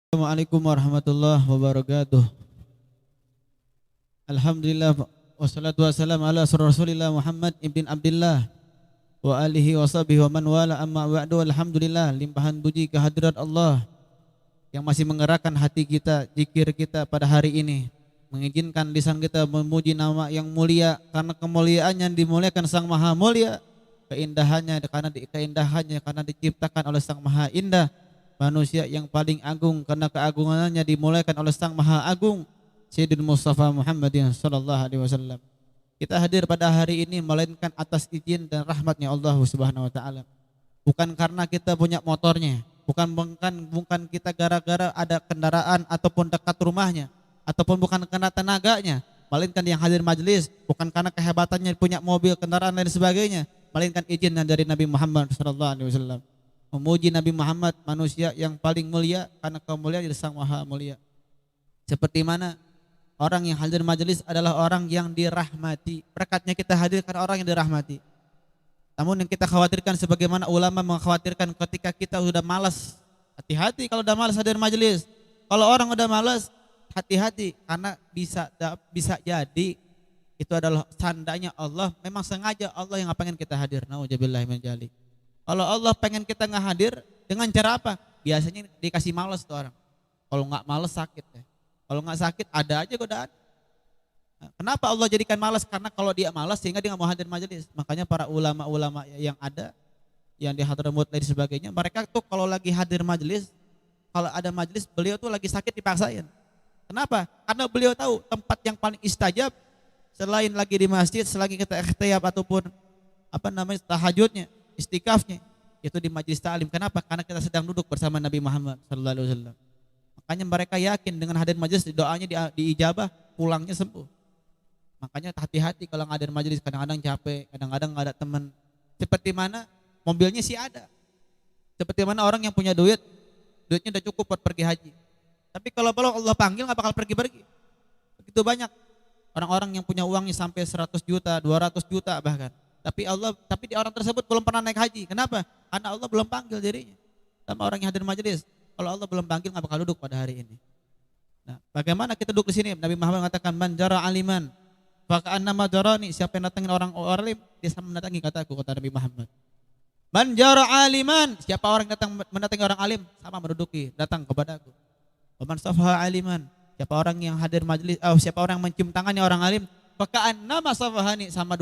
Assalamualaikum warahmatullahi wabarakatuh. Alhamdulillah wassalatu wassalamu ala Rasulillah Muhammad ibn Abdullah wa alihi wa sahbihi wa man wala amma ba'du. Alhamdulillah, limpahan puji kehadirat Allah yang masih menggerakkan hati kita, zikir kita pada hari ini, mengizinkan lisan kita memuji nama yang mulia karena kemuliaannya dimuliakan Sang Maha Mulia, keindahannya karena diciptakan oleh Sang Maha Indah, manusia yang paling agung karena keagungannya dimuliakan oleh Sang Maha Agung, Sayyidina Mustafa Muhammadin sallallahu alaihi wasallam. Kita hadir pada hari ini melainkan atas izin dan rahmatnya Allah Subhanahu wa taala. Bukan karena kita punya motornya, bukan kita gara-gara ada kendaraan ataupun dekat rumahnya, ataupun bukan karena tenaganya, melainkan yang hadir majelis bukan karena kehebatannya punya mobil, kendaraan dan sebagainya, melainkan izin dari Nabi Muhammad sallallahu alaihi wasallam. Memuji Nabi Muhammad, manusia yang paling mulia karena kemuliaan dari Sang Maha Mulia. Seperti mana orang yang hadir majelis adalah orang yang dirahmati. Berkatnya kita hadir karena orang yang dirahmati. Namun yang kita khawatirkan sebagaimana ulama mengkhawatirkan ketika kita sudah malas. Hati-hati kalau udah malas hadir majelis. Kalau orang udah malas, hati-hati karena bisa jadi itu adalah tandanya Allah memang sengaja Allah yang pengen kita hadir. Nauzubillahi min dzalik. Kalau Allah pengen kita nggak hadir dengan cara apa? Biasanya dikasih malas tuh orang. Kalau nggak malas sakit ya. Kalau nggak sakit ada aja godaan. Nah, kenapa Allah jadikan malas? Karena kalau dia malas sehingga dia nggak mau hadir majelis. Makanya para ulama-ulama yang ada, yang di Hadramut dan sebagainya, mereka tuh kalau lagi hadir majelis, kalau ada majelis beliau tuh lagi sakit dipaksain. Kenapa? Karena beliau tahu tempat yang paling istajab selain lagi di masjid, selagi kita ikhtiyab ataupun tahajudnya, istikafnya itu di majelis ta'lim. Kenapa? Karena kita sedang duduk bersama Nabi Muhammad sallallahu alaihi wasallam. Makanya mereka yakin dengan hadir majelis doanya diijabah, pulangnya sembuh. Makanya hati-hati kalau hadir majelis, kadang-kadang capek, kadang-kadang nggak ada teman. Seperti mana mobilnya sih ada. Seperti mana orang yang punya duitnya udah cukup buat pergi haji. Tapi kalau Allah panggil nggak bakal pergi-pergi. Begitu banyak orang-orang yang punya uangnya sampai 100 juta, 200 juta bahkan. Tapi di orang tersebut belum pernah naik haji. Kenapa? Karena Allah belum panggil dirinya. Sama orang yang hadir majelis. Kalau Allah belum panggil nggak bakal duduk pada hari ini. Nah, bagaimana kita duduk di sini? Nabi Muhammad mengatakan man jara aliman fa ka'annama jarani. Siapa yang datangin orang alim, dia sama mendatangi kataku, kata Nabi Muhammad. Man jara aliman, siapa orang datang mendatangi orang alim sama menduduki, datang kepadaku. Man safaha aliman, siapa orang yang hadir majelis, siapa orang yang mencium tangannya orang alim, fa ka'annama safahani, sama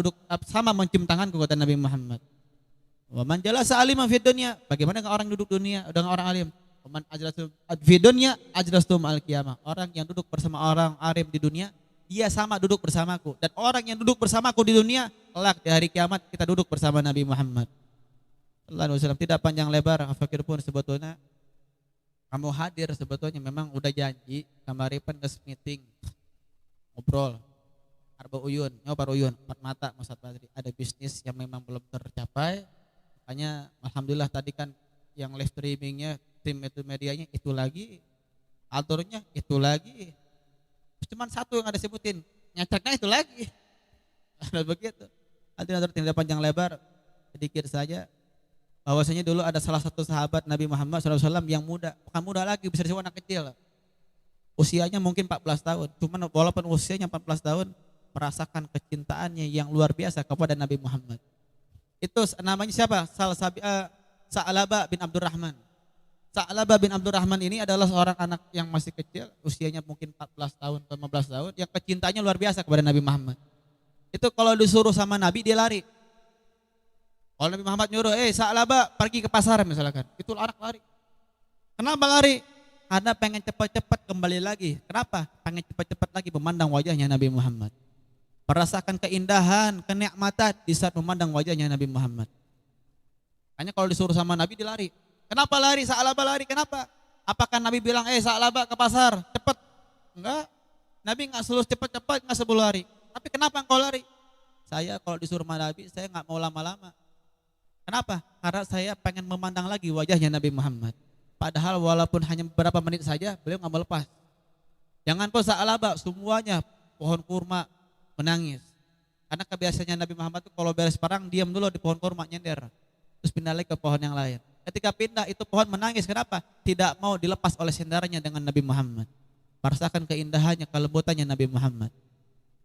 mencium tanganku, kata Nabi Muhammad. Wa man jalasa aliman fid dunya, bagaimana dengan orang duduk dunia dengan orang alim? Man ajlastum fi dunya ajlastum al qiyamah. Orang yang duduk bersama orang alim di dunia, dia sama duduk bersamaku. Dan orang yang duduk bersamaku di dunia, kelak di hari kiamat kita duduk bersama Nabi Muhammad sallallahu alaihi wasallam. Tidak panjang lebar, fakir pun sebetulnya kamu hadir sebetulnya memang udah janji kemarin meeting ngobrol arba uyun, nyobar uyun, empat mata Mas Badri. Ada bisnis yang memang belum tercapai. Makanya alhamdulillah tadi kan yang live streamingnya, tim itu medianya itu lagi, alturnya itu lagi, cuman satu yang ada sebutin, nyacaknya itu lagi. Ada begitu. Hadirin tidak panjang lebar, sedikit saja. Bahwasanya dulu ada salah satu sahabat Nabi Muhammad SAW yang muda, bukan muda lagi, bisa disebut anak kecil. Usianya mungkin 14 tahun, cuman walaupun usianya 14 tahun, merasakan kecintaannya yang luar biasa kepada Nabi Muhammad. Itu namanya siapa? Sa'labah bin Abdurrahman. Sa'labah bin Abdurrahman ini adalah seorang anak yang masih kecil, usianya mungkin 14 tahun atau 15 tahun, yang kecintanya luar biasa kepada Nabi Muhammad. Itu kalau disuruh sama Nabi dia lari. Kalau Nabi Muhammad nyuruh, Sa'labah pergi ke pasar misalkan, itu anak lari. Kenapa lari? Karena pengen cepat-cepat kembali lagi. Kenapa? Pengen cepat-cepat lagi memandang wajahnya Nabi Muhammad. Merasakan keindahan, kenikmatan di saat memandang wajahnya Nabi Muhammad. Hanya kalau disuruh sama Nabi dia lari. Kenapa lari? Sa'labah lari. Kenapa? Apakah Nabi bilang, Sa'labah ke pasar, cepat? Enggak. Nabi enggak suruh cepat-cepat, enggak sebelum lari. Tapi kenapa engkau lari? Saya kalau disuruh sama Nabi, saya enggak mau lama-lama. Kenapa? Karena saya pengen memandang lagi wajahnya Nabi Muhammad. Padahal walaupun hanya beberapa menit saja, beliau enggak mau lepas. Jangan pun Sa'labah, semuanya pohon kurma menangis. Karena kebiasaannya Nabi Muhammad itu kalau beres perang, diam dulu di pohon kurma nyender. Terus pindah lagi ke pohon yang lain. Ketika pindah itu pohon menangis. Kenapa? Tidak mau dilepas oleh sendaranya dengan Nabi Muhammad. Merasakan keindahannya, kelembutannya Nabi Muhammad.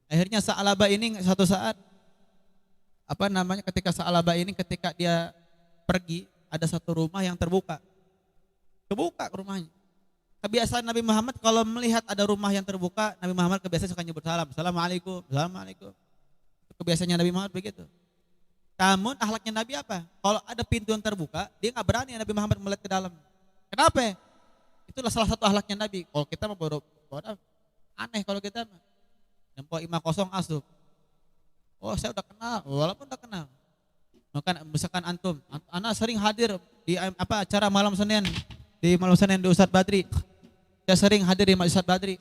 Akhirnya Sa'labah ini suatu saat ketika Sa'labah ini ketika dia pergi, ada satu rumah yang terbuka. Kebuka rumahnya. Kebiasaan Nabi Muhammad kalau melihat ada rumah yang terbuka, Nabi Muhammad kebiasaan suka nyebut salam. Assalamualaikum, assalamualaikum. Kebiasaannya Nabi Muhammad begitu. Namun akhlaknya Nabi apa? Kalau ada pintu yang terbuka, dia nggak berani Nabi Muhammad melihat ke dalam. Kenapa? Itulah salah satu akhlaknya Nabi. Kalau kita mah bodoh, aneh kalau kita mah. Nempo 50 asup. Oh saya udah kenal, walaupun udah kenal. Maka misalkan antum, anak sering hadir di acara malam Senin di Ustadz Badri. Saya sering hadir di Ustadz Badri.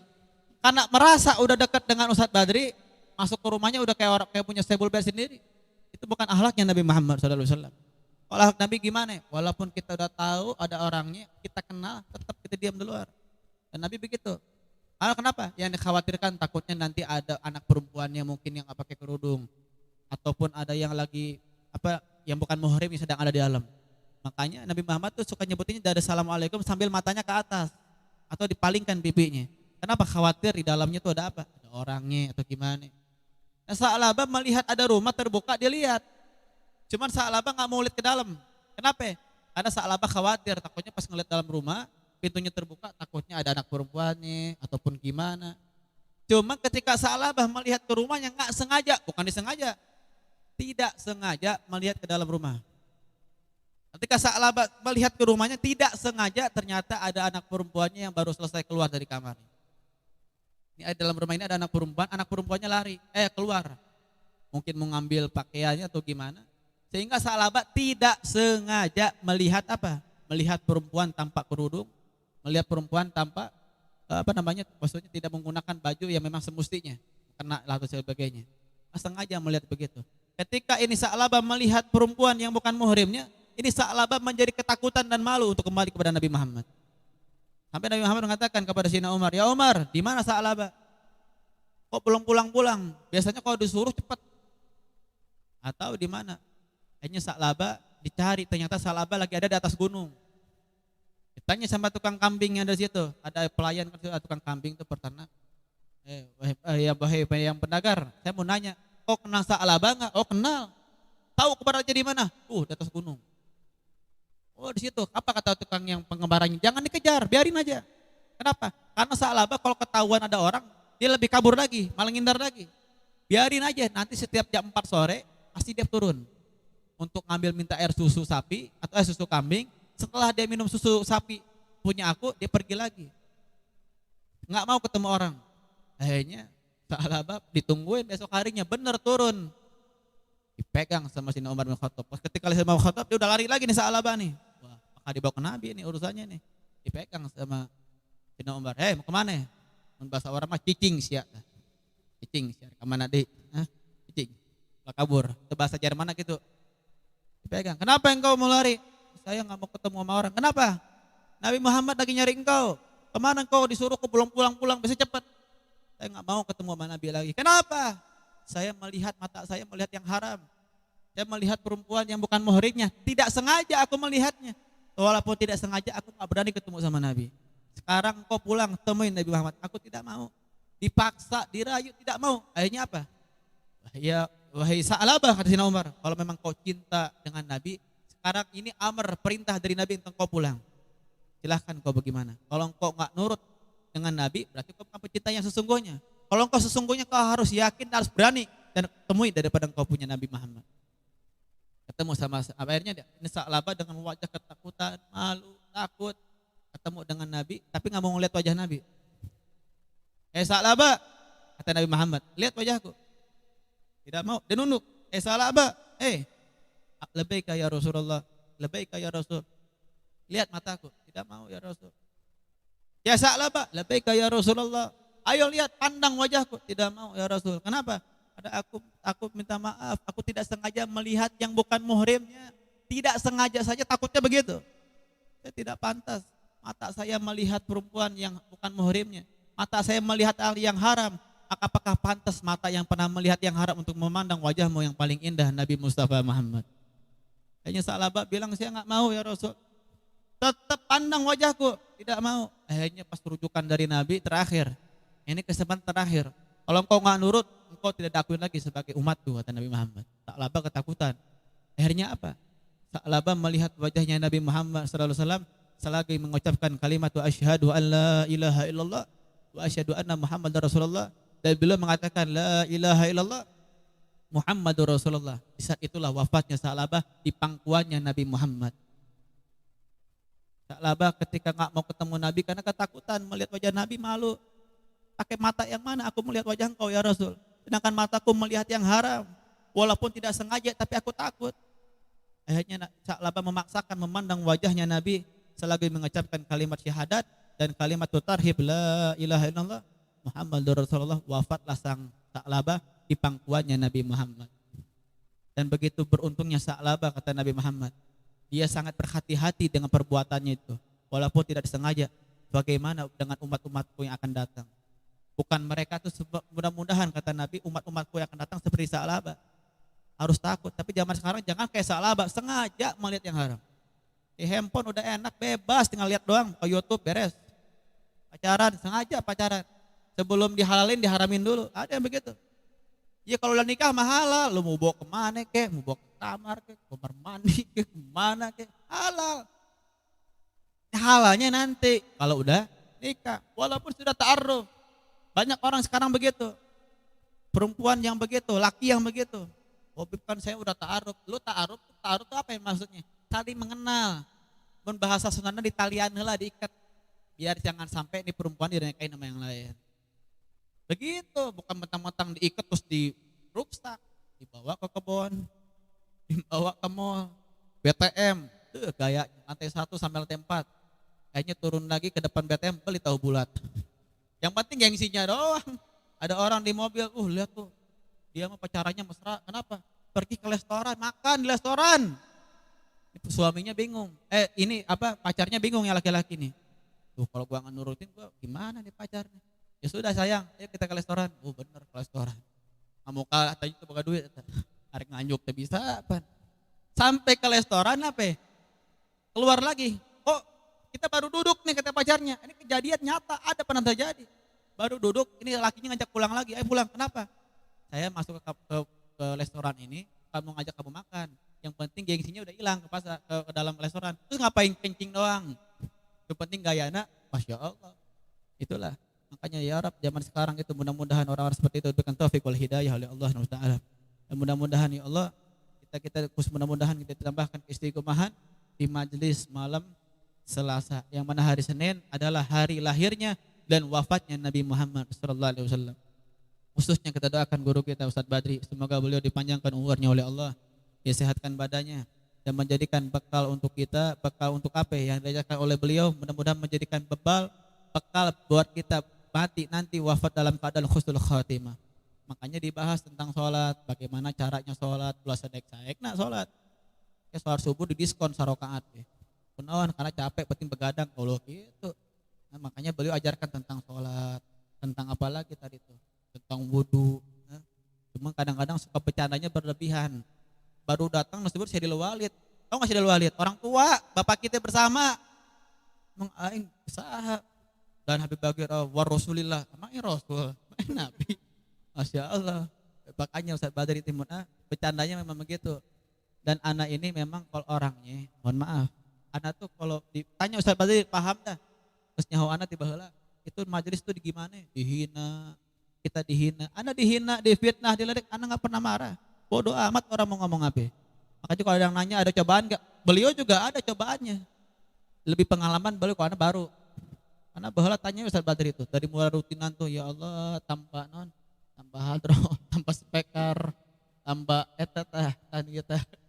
Karena merasa udah dekat dengan Ustadz Badri, masuk ke rumahnya udah kayak orang kayak punya stable bed sendiri. Itu bukan akhlaknya Nabi Muhammad SAW. Kalau akhlak Nabi gimana? Walaupun kita udah tahu ada orangnya, kita kenal, tetap kita diam di luar. Dan Nabi begitu. Kenapa? Yang dikhawatirkan takutnya nanti ada anak perempuannya mungkin yang pakai kerudung, ataupun ada yang lagi yang bukan muhrim yang sedang ada di dalam. Makanya Nabi Muhammad tuh suka nyebutinnya dari assalamualaikum sambil matanya ke atas atau dipalingkan pipinya. Kenapa? Khawatir di dalamnya tuh ada apa? Ada orangnya atau gimana. Nah, Sa'labah melihat ada rumah terbuka, dia lihat. Cuman Sa'labah nggak mau lihat ke dalam. Kenapa? Karena Sa'labah khawatir, takutnya pas ngeliat dalam rumah, pintunya terbuka, takutnya ada anak perempuannya ataupun gimana. Cuma ketika Sa'labah melihat ke rumahnya nggak sengaja, bukan disengaja, tidak sengaja melihat ke dalam rumah. Ketika Sa'labah melihat ke rumahnya tidak sengaja, ternyata ada anak perempuannya yang baru selesai keluar dari kamar. Ini dalam rumah ini ada anak perempuannya lari, keluar. Mungkin mau ngambil pakaiannya atau gimana. Sehingga Sa'labah tidak sengaja melihat melihat perempuan tanpa kerudung, melihat perempuan tanpa maksudnya tidak menggunakan baju yang memang semestinya, kena atau sebagainya. Sengaja melihat begitu. Ketika ini Sa'labah melihat perempuan yang bukan muhrimnya, ini Sa'labah menjadi ketakutan dan malu untuk kembali kepada Nabi Muhammad. Sampai Nabi Muhammad mengatakan kepada Sayyidina Umar, "Ya Umar, di mana Sa'labah? Kok belum pulang-pulang? Biasanya kalau disuruh cepat." Atau di mana? Akhirnya Sa'labah dicari, ternyata Sa'labah lagi ada di atas gunung. Ditanya sama tukang kambing yang ada di situ, ada pelayan tukang kambing itu peternak. Yang pendagar, saya mau nanya, kok kenal Sa'labah enggak? Oh kenal. Tahu keberadaan di mana? Di atas gunung. Oh di situ. Apa kata tukang yang pengembaranya? Jangan dikejar, biarin aja. Kenapa? Karena Sa'labah kalau ketahuan ada orang, dia lebih kabur lagi, malah ngindar lagi. Biarin aja, nanti setiap jam 4 sore pasti dia turun untuk ngambil minta air susu sapi atau susu kambing. Setelah dia minum susu sapi punya aku, dia pergi lagi. Nggak mau ketemu orang. Akhirnya Sa'labah ditungguin besok harinya, bener turun. Dipegang sama Sayyidina Umar bin Khattab. Ketika Sayyidina Umar bin Khattab, dia udah lari lagi nih Sa'labah nih. Wah, maka dibawa ke Nabi nih urusannya nih. Dipegang sama Sayyidina Umar. Mau kemana? Bahasa orang mah cicing sia. Cicing sia. Kemana deh? Cicing. Lah kabur. Itu bahasa Jerman gitu. Dipegang. Kenapa engkau mau lari? Saya nggak mau ketemu sama orang. Kenapa? Nabi Muhammad lagi nyari engkau. Kemana engkau disuruh ke belum pulang-pulang, bisa cepat. Saya nggak mau ketemu sama Nabi lagi. Kenapa? Saya melihat mata saya melihat yang haram. Saya melihat perempuan yang bukan muhrimnya. Tidak sengaja aku melihatnya. Walaupun tidak sengaja aku nggak berani ketemu sama Nabi. Sekarang kau pulang temuin Nabi Muhammad. Aku tidak mau. Dipaksa, dirayu, tidak mau. Akhirnya apa? Ya, wahai Sa'labah kata Sayyidina Umar, kalau memang kau cinta dengan Nabi, sekarang ini amar perintah dari Nabi untuk kau pulang. Silahkan kau bagaimana. Kalau kau nggak nurut dengan Nabi, berarti kau bukan pecinta yang sesungguhnya. Kalau kau sesungguhnya kau harus yakin, harus berani dan temui daripada kau punya Nabi Muhammad. Ketemu sama akhirnya ini Sa'labah dengan wajah ketakutan, malu, takut, ketemu dengan Nabi, tapi nggak mau ngeliat wajah Nabi. Sa'labah, kata Nabi Muhammad, lihat wajahku. Tidak mau, dia nunduk. Sa'labah, labbaika ya Rasulullah, labbaika ya Rasul. Lihat mataku, tidak mau ya Rasul. Ya Sa'labah, labbaika ya Rasulullah. Ayo lihat, pandang wajahku, tidak mau ya Rasul. Kenapa? Ada aku minta maaf, aku tidak sengaja melihat yang bukan muhrimnya. Tidak sengaja saja, takutnya begitu. Saya tidak pantas. Mata saya melihat perempuan yang bukan muhrimnya. Mata saya melihat hal yang haram. Apakah pantas mata yang pernah melihat yang haram untuk memandang wajahmu yang paling indah, Nabi Mustafa Muhammad? Hanya Sa'labah bilang, saya nggak mau ya Rasul. Tetap pandang wajahku, tidak mau. Akhirnya pas rujukan dari Nabi terakhir, ini kesempatan terakhir. Kalau engkau nggak nurut, engkau tidak diakui lagi sebagai umatku, kata Nabi Muhammad. Sa'labah ketakutan. Akhirnya apa? Sa'labah melihat wajahnya Nabi Muhammad SAW selagi mengucapkan kalimat wa asyhadu an la ilaha illallah wa asyhadu anna Muhammadar Rasulullah, dan beliau mengatakan la ilaha illallah Muhammadur Rasulullah. Di saat itulah wafatnya Sa'labah di pangkuannya Nabi Muhammad. Sa'labah ketika nggak mau ketemu Nabi karena ketakutan melihat wajah Nabi, malu. Pakai mata yang mana aku melihat wajah engkau ya Rasul? Sedangkan mataku melihat yang haram. Walaupun tidak sengaja tapi aku takut. Akhirnya Sa'labah memaksakan memandang wajahnya Nabi selagi mengucapkan kalimat syahadat dan kalimat tarhib la ilaha illallah Muhammadur Rasulullah. Wafatlah sang Sa'labah di pangkuannya Nabi Muhammad. Dan begitu beruntungnya Sa'labah, kata Nabi Muhammad. Dia sangat berhati-hati dengan perbuatannya itu. Walaupun tidak disengaja. Bagaimana dengan umat-umatku yang akan datang? Bukan mereka itu mudah-mudahan, kata Nabi, umat-umatku yang akan datang seperti Sa'labah. Harus takut. Tapi zaman sekarang jangan kayak Sa'labah, sengaja melihat yang haram. Di handphone udah enak, bebas, tinggal lihat doang. Ke YouTube beres. Pacaran, sengaja pacaran. Sebelum dihalalin, diharamin dulu. Ada yang begitu. Ya kalau udah nikah mah halal, lu mau bawa kemana kek, mau bawa ke kamar kek, kamar mandi kek, kemana kek, halal. Halalnya nanti kalau udah nikah, walaupun sudah ta'aruf. Banyak orang sekarang begitu, perempuan yang begitu, laki yang begitu. Oh kan saya udah ta'aruf, lu ta'aruf itu apa yang maksudnya? Saling mengenal, bahasa Sundana ditalian lah, diikat, biar jangan sampai ini perempuan dinikahin sama yang lain. Begitu, bukan mentang-mentang diikat terus di ruksak, dibawa ke kebun, dibawa ke mall, BTM, gaya lantai 1 sampai lantai 4. Akhirnya turun lagi ke depan BTM, beli tahu bulat. Yang penting gengsinya doang. Ada orang di mobil, lihat tuh, dia mah pacarannya mesra, kenapa? Pergi ke restoran, makan di restoran. Suaminya bingung, pacarnya bingung ya laki-laki nih. Tuh kalau gua nggak nurutin, gua gimana nih pacarnya? Ya sudah sayang, ayo kita ke restoran. Oh bener ke restoran. Kamu kalah tadi itu buka duit. Arek nganyuk teh bisa apa? Sampai ke restoran apa? Keluar lagi. Oh kita baru duduk nih kata pacarnya. Ini kejadian nyata, ada pernah terjadi. Baru duduk, ini lakinya ngajak pulang lagi. Ayo pulang, kenapa? Saya masuk ke restoran ini, kamu ngajak kamu makan. Yang penting gengsinya udah hilang ke dalam restoran. Terus ngapain kencing doang? Yang penting gayana, Masya Allah. Itulah. Makanya ya Rab, zaman sekarang itu mudah-mudahan orang-orang seperti itu diberikan taufik wal hidayah oleh Allah Taala. Dan mudah-mudahan ya Allah mudah-mudahan kita ditambahkan istiqomahan di majelis malam Selasa, yang mana hari Senin adalah hari lahirnya dan wafatnya Nabi Muhammad sallallahu alaihi wasallam. Khususnya kita doakan guru kita Ustaz Badri, semoga beliau dipanjangkan umurnya oleh Allah, disehatkan badannya dan menjadikan bekal untuk kita, bekal untuk apa yang diajarkan oleh beliau, mudah-mudahan menjadikan bekal buat kita mati nanti wafat dalam keadaan husnul khatimah. Makanya dibahas tentang sholat, bagaimana caranya sholat, puasa saekna sholat. Ya sholat subuh di diskon sarokaat. Kunaon karena capek penting begadang kalau gitu. Nah, makanya beliau ajarkan tentang sholat, tentang apa lagi tadi itu, tentang wudu. Nah, cuma kadang-kadang suka bercandanya berlebihan. Baru datang disebut Syedil Walid. Tahu nggak Syedil Walid? Orang tua, bapak kita bersama. Mengaing sahab. Dan Habib Bagir war Rasulillah, emangnya Rasul, Nabi, Masya Allah. Makanya Ustaz Badri Timun bercandanya memang begitu. Dan anak ini memang kalau orangnya, mohon maaf, anak tuh kalau ditanya Ustaz Badri paham dah, terus nyaho anak tiba heula, itu majelis tuh gimana? Dihina, kita dihina, anak dihina, difitnah, diledek, anak nggak pernah marah. Bodoh amat orang mau ngomong apa. Makanya kalau ada yang nanya ada cobaan nggak? Beliau juga ada cobaannya. Lebih pengalaman beliau kalau anak baru. Karena bahala tanya Ustaz Badri itu dari mulai rutinan tuh ya Allah tanpa hadro, tanpa spekar, tanpa eta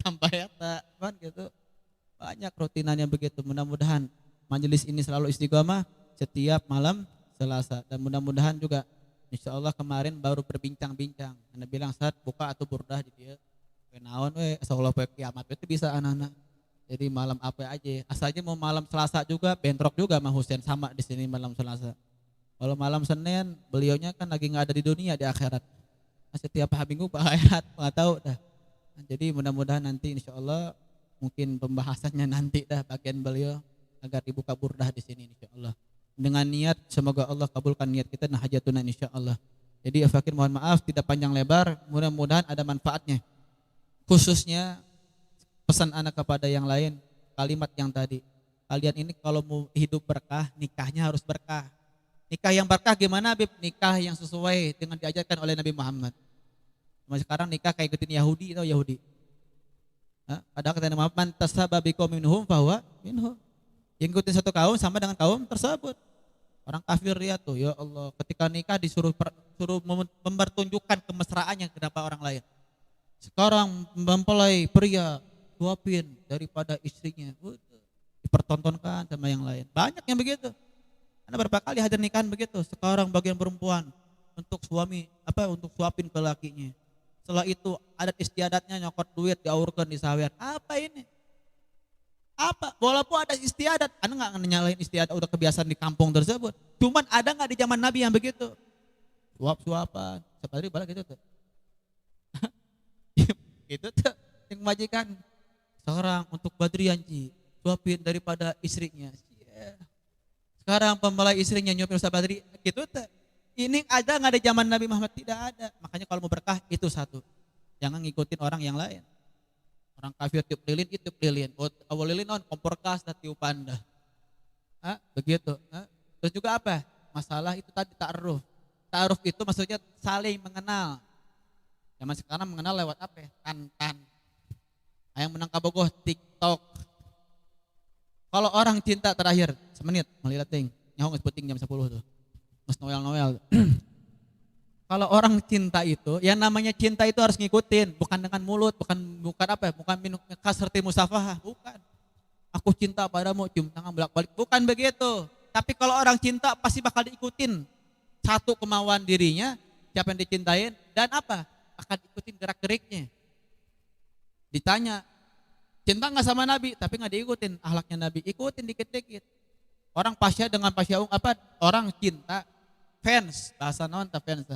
tanpa eta, kan gitu. Banyak rutinannya begitu. Mudah-mudahan majelis ini selalu istiqomah setiap malam Selasa, dan mudah-mudahan juga insya Allah kemarin baru berbincang-bincang. Anda bilang saat buka atau burdah di dia. Kenaon insyaallah kiamat itu bisa anak-anak. Jadi malam apa aja, asalnya mau malam Selasa juga, bentrok juga sama Husain sama di sini malam Selasa. Kalau malam Senin, beliaunya kan lagi nggak ada di dunia, di akhirat. Setiap hari Minggu Pak akhirat, nggak tahu dah. Nah, jadi mudah-mudahan nanti insya Allah mungkin pembahasannya nanti dah bagian beliau. agar dibuka burdah di sini insyaallah. Dengan niat semoga Allah kabulkan niat kita dan hajatuna insyaallah. Jadi ya fakir mohon maaf tidak panjang lebar, mudah-mudahan ada manfaatnya. Khususnya pesan anak kepada yang lain, kalimat yang tadi. Kalian ini kalau mau hidup berkah, nikahnya harus berkah. Nikah yang berkah gimana, Bib? Nikah yang sesuai dengan diajarkan oleh Nabi Muhammad. Sekarang nikah kayak ikutin Yahudi, tahu Yahudi? Padahal kata Nabi Muhammad, man tasaba biqaumin minhum fahuwa minhum. Yang ikutin satu kaum sama dengan kaum tersebut. Orang kafir ya tuh, ya Allah, ketika nikah disuruh mempertunjukkan kemesraannya kepada orang lain. Sekarang mempelai pria suapin daripada istrinya, dipertontonkan sama yang lain. Banyak yang begitu. Karena berapa kali hadir nikahan begitu. Sekarang bagian perempuan untuk suami untuk suapin ke lakinya. Setelah itu adat istiadatnya nyokot duit diaurkan di sawean. Apa ini? Apa? Walaupun ada istiadat, Anda nggak nyalain istiadat udah kebiasaan di kampung tersebut. Cuman ada nggak di zaman Nabi yang begitu? Suap-suapan, seperti balik gitu tuh. Itu tuh yang majikan. Sekarang untuk Badrian suapin daripada istrinya. Sekarang pembelai istrinya nyuapin Ustaz Badri, gitu tuh. Ini ada nggak di zaman Nabi Muhammad? Tidak ada. Makanya kalau mau berkah itu satu. Jangan ngikutin orang yang lain. Orang kafir tiup lilin, itu tiup lilin. Awal lilin on kompor gas dan tiup panda. Begitu. Terus juga apa? Masalah itu tadi ta'aruf. Ta'aruf itu maksudnya saling mengenal. Zaman sekarang mengenal lewat apa? Tantan. Yang menang kabogoh TikTok. Kalau orang cinta terakhir semenit melilating. Nyaho geus penting jam 10 tuh. Mas Noel. Kalau orang cinta itu, yang namanya cinta itu harus ngikutin, bukan dengan mulut, bukan minum kasrti musafahah, bukan. Aku cinta padamu, cium tangan bolak-balik, bukan begitu. Tapi kalau orang cinta pasti bakal diikutin satu kemauan dirinya, siapa yang dicintain dan apa? Akan ikutin gerak-geriknya. Ditanya, cinta nggak sama Nabi? Tapi nggak diikutin akhlaknya Nabi, ikutin dikit-dikit. Orang pasya dengan pasya orang cinta fans, bahasa non fans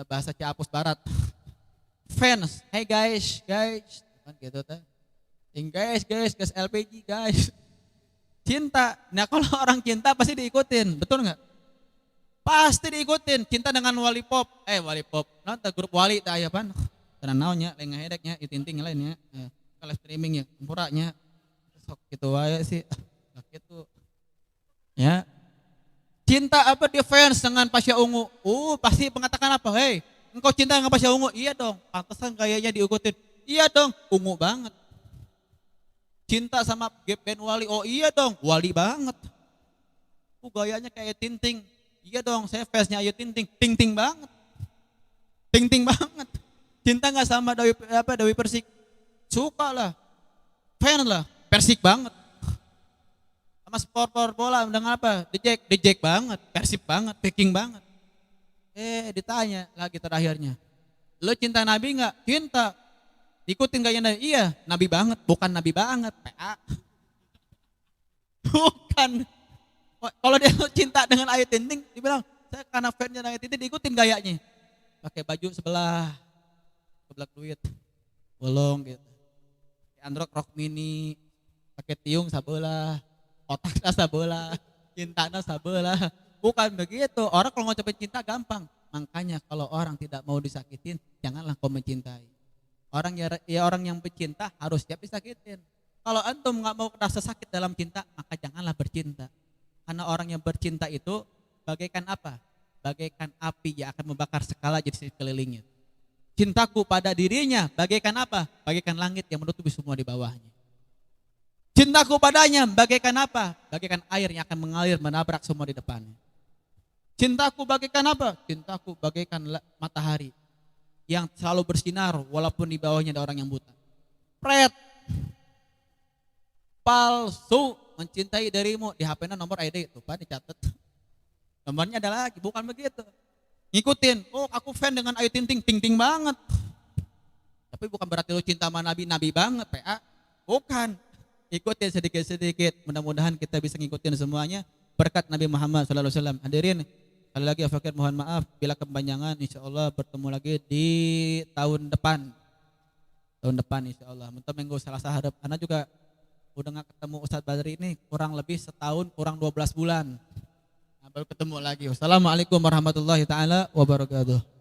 bahasa Ciapus Barat. Fans, hey guys, kan gitu tuh. Guys, LPG guys. Cinta. Nah, kalau orang cinta pasti diikutin, betul nggak? Pasti diikutin. Cinta dengan wali pop. Nonton grup wali teh aya pan. Tenan naonnya, lain ngahedeknya, itinting lainnya. Kalau streaming ya, tempuranya. Sok gitu wae sih. Gitu. Ya. Cinta apa dia fans dengan Pasya Ungu? Pasti mengatakan apa? Hei, engkau cinta dengan Pasya Ungu? Iya dong, pantesan kayaknya diikutin. Iya dong, ungu banget. Cinta sama band Wali? Oh iya dong, Wali banget. Gayanya kayak Tinting. Iya dong, saya fansnya Ayu Tinting. Ting banget. Ting banget. Cinta nggak sama Dewi Persik? Suka lah, fan lah, Persik banget. Sama sport bola dengan apa? Dejek banget, Persib banget, Peking banget. Ditanya lagi terakhirnya, lo cinta Nabi nggak? Cinta. Ikutin gaya Nabi? Iya, Nabi banget, bukan Nabi banget, PA. Bukan. Kalau dia cinta dengan Ayu Tinting, dibilang saya karena fansnya Ayu Tinting diikutin gayanya. Pakai baju sebelah duit, bolong gitu. Androk rok mini, pakai tiung sabelah. Otaknya sabelah, cintanya sabelah. Bukan begitu. Orang kalau ngucapin cinta gampang. Makanya kalau orang tidak mau disakitin, janganlah kau mencintai. Orang yang bercinta harus siap disakitin. Kalau antum nggak mau rasa sakit dalam cinta, maka janganlah bercinta. Karena orang yang bercinta itu bagaikan apa? Bagaikan api yang akan membakar skala jadi sekelilingnya. Cintaku pada dirinya bagaikan apa? Bagaikan langit yang menutupi semua di bawahnya. Cintaku padanya bagaikan apa? Bagaikan air yang akan mengalir menabrak semua di depannya. Cintaku bagaikan apa? Cintaku bagaikan matahari yang selalu bersinar walaupun di bawahnya ada orang yang buta. Pret. Palsu mencintai dirimu. Di HP-nya nomor ID itu Pak dicatat. Nomornya ada lagi, bukan begitu. Ngikutin, aku fan dengan Ayu Tinting, ting banget. Tapi bukan berarti lu cinta sama Nabi banget, PA. Bukan. Ikutin sedikit-sedikit, mudah-mudahan kita bisa ngikutin semuanya berkat Nabi Muhammad SAW. Hadirin, sekali lagi Fakir mohon maaf bila kepanjangan, insya Allah bertemu lagi di tahun depan insya Allah. Mentok minggu Selasa harap, Anda juga Udah nggak ketemu Ustadz Badri ini kurang lebih setahun kurang 12 bulan. Nah, baru ketemu lagi. Wassalamualaikum warahmatullahi taala wabarakatuh.